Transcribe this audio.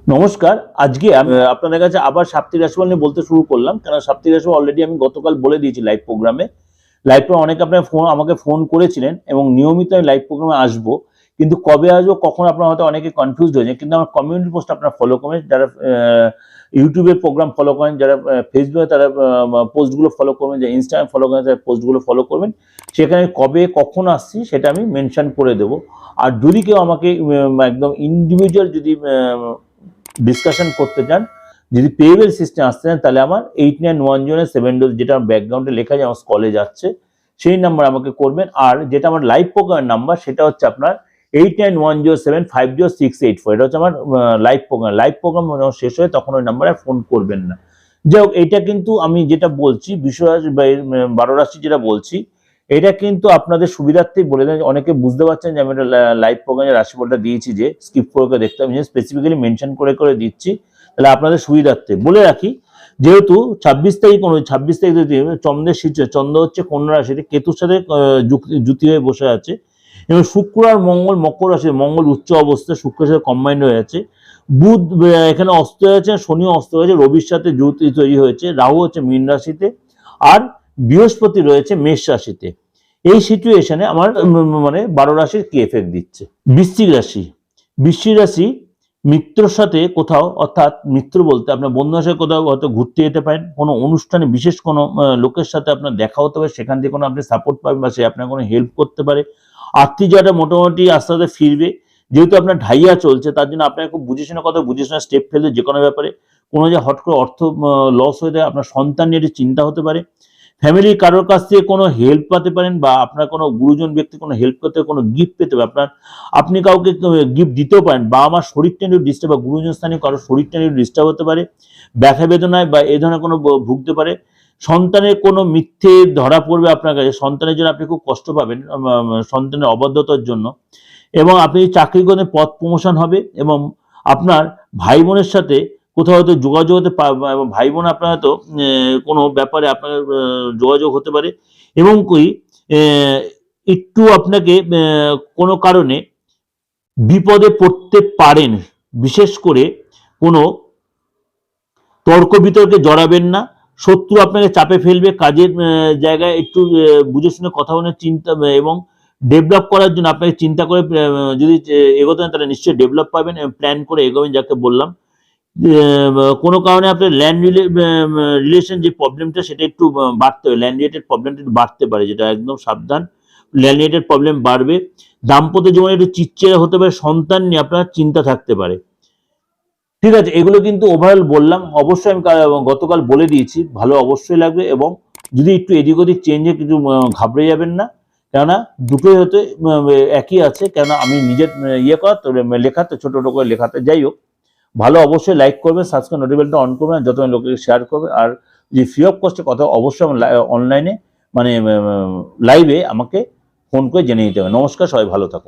নমস্কার। আজকে আমি আপনাদের কাছে আবার সাপ্তাহিক রাশিফল নিয়ে বলতে শুরু করলাম, কারণ সাপ্তাহিক রাশিফল অলরেডি আমি গতকাল বলে দিয়েছি লাইভ প্রোগ্রামে। অনেকে আপনার আমাকে ফোন করেছিলেন এবং নিয়মিত আমি লাইভ প্রোগ্রামে আসবো, কিন্তু কবে আসবো কখন আপনারা হয়তো অনেকে কনফিউজড হয়ে যায়। কিন্তু আমার কমিউনিটি পোস্ট আপনারা ফলো করেন, যারা ইউটিউবে প্রোগ্রাম ফলো করেন, যারা ফেসবুকে তারা পোস্টগুলো ফলো করবেন, যারা ইনস্টাগ্রামে ফলো করেন তারা পোস্টগুলো ফলো করবেন। সেখানে কবে কখন আসছি সেটা আমি মেনশন করে দেবো। আর যদি কেউ আমাকে একদম ইন্ডিভিজুয়াল যদি ডিসকাশন করতে চান, যদি পেয়েবল সিস্টেম আসতে চান, তাহলে আমার 8910 যেটা আমার ব্যাকগ্রাউন্ডে লেখা যায় আমার কলে যাচ্ছে, সেই নাম্বার আমাকে করবেন। আর যেটা আমার লাইভ প্রোগ্রামের নাম্বার সেটা হচ্ছে আপনার 8910750684। এটা হচ্ছে আমার লাইভ প্রোগ্রাম। যখন শেষ হয় তখন ওই নাম্বারে ফোন করবেন না। যাই হোক, এটা কিন্তু আমি যেটা বলছি বিশ্বরাশি বা 12 রাশি যেটা বলছি, এটা কিন্তু আপনাদের সুবিধার্থেই বলে দেন। অনেকে বুঝতে পারছেন যে আমি একটা লাইভ প্রোগ্রামে রাশিফলটা দিয়েছি, যে স্কিপ করে দেখতে আমি স্পেসিফিক্যালি মেনশন করে করে দিচ্ছি, তাহলে আপনাদের সুবিধার্থে বলে রাখি। যেহেতু 26 তারিখ চন্দ্র হচ্ছে কন্যা রাশিতে কেতুর সাথে যুতি হয়ে বসে আছে, এবং শুক্র আর মঙ্গল মকর রাশি, মঙ্গল উচ্চ অবস্থায় শুক্রের সাথে কম্বাইন্ড হয়ে আছে, বুধ এখানে অস্ত হয়েছে, শনি অস্ত হয়েছে, রবির সাথে যুতি তৈরি হয়েছে, রাহু হচ্ছে মীন রাশিতে, আর বৃহস্পতি রয়েছে মেষ রাশিতে। এই সিচুয়েশনে আমার মানে 12 রাশির কি এফেক্ট দিচ্ছে। বৃশ্চিক রাশি মিত্রর সাথে কোথাও, অর্থাৎ মিত্র বলতে আপনার বন্ধুদের সাথে কোথাও হয়তো ঘুরতে যেতে পারেন, কোনো অনুষ্ঠানে বিশেষ কোনো লোকের সাথে আপনার দেখা হতে পারে, সেখান থেকে কোনো আপনি সাপোর্ট পাবেন বা সে আপনার কোনো হেল্প করতে পারে। আর্থিক জায়গাটা মোটামুটি আস্তে আস্তে ফিরবে, যেহেতু আপনার ঢাইয়া চলছে, তার জন্য আপনাকে খুব বুঝে শোনা স্টেপ ফেলতে যে কোনো ব্যাপারে। কোনো যে হট করে অর্থ লস হয়ে যায়, আপনার সন্তান নিয়ে চিন্তা হতে পারে। ফ্যামিলির কারোর কাছ থেকে কোনো হেল্প পেতে পারেন, বা আপনার কোনো গুরুজন ব্যক্তি কোনো হেল্প করতে, কোনো গিফট পেতে পারেন, আপনি কাউকে গিফট দিতেও পারেন, বা আমার শরীরটা নিয়ে ডিস্টার্ব, বা গুরুজন স্থানীয় কারোর শরীরটা নিয়ে ডিস্টার্ব হতে পারে, ব্যথা বেদনায় বা এই ধরনের কোনো ভুগতে পারে। সন্তানের কোনো মিথ্যে ধরা পড়বে আপনার কাছে, সন্তানের জন্য আপনি খুব কষ্ট পাবেন, সন্তানের অবাধ্যতার জন্য। এবং আপনি চাকরি করে পদ প্রমোশন হবে, এবং আপনার ভাই বোনের সাথে কোথাও হয়তো যোগাযোগ হতে, ভাই বোন আপনার হয়তো কোনো ব্যাপারে আপনার যোগাযোগ হতে পারে, এবং একটু আপনাকে কোনো কারণে বিপদে পড়তে পারেন। বিশেষ করে কোনো তর্ক বিতর্কে জড়াবেন না, শত্রু আপনাকে চাপে ফেলবে। কাজের জায়গায় একটু বুঝে শুনে কথা বলে চিন্তা এবং ডেভেলপ করার জন্য আপনাকে চিন্তা করে যদি এগোতে হয়, তাহলে নিশ্চয়ই ডেভেলপ পাবেন, প্ল্যান করে এগোবেন, যাকে বললাম। কোনো কারণে আপনার ল্যান্ড রিলেশন যে প্রবলেমটা সেটা একটু বাড়তে হবে, ল্যান্ড রিলেটেড প্রবলেমটা একটু বাড়তে পারে, যেটা একদম সাবধান, ল্যান্ড রিলেটেড প্রবলেম বাড়বে। দাম্পত্য জীবনে একটু চিড়চিড়ে হতে পারে, সন্তান নিয়ে আপনার চিন্তা থাকতে পারে। ঠিক আছে, এগুলো কিন্তু ওভারঅল বললাম। অবশ্যই আমি গতকাল বলে দিয়েছি, ভালো অবশ্যই লাগবে, এবং যদি একটু এদিক ওদিক চেঞ্জে কিছু ঘাবড়ে যাবেন না, কেননা দুটোই হতে একই আছে, কেননা আমি নিজের ইয়ে করা তো লেখাতে ছোট ছোট করে লেখাতে। যাই হোক, ভালো অবশ্যই লাইক করবেন, সাবস্ক্রাইব নোটিফিকেশনটা অন করবেন, যত লোকের শেয়ার করবে। আর যে ফ্রি অফ কস্টে কথা অবশ্যই অনলাইনে মানে লাইভে আমাকে ফোন করে জেনে নিতে হবে। নমস্কার, সবাই ভালো থাকুন।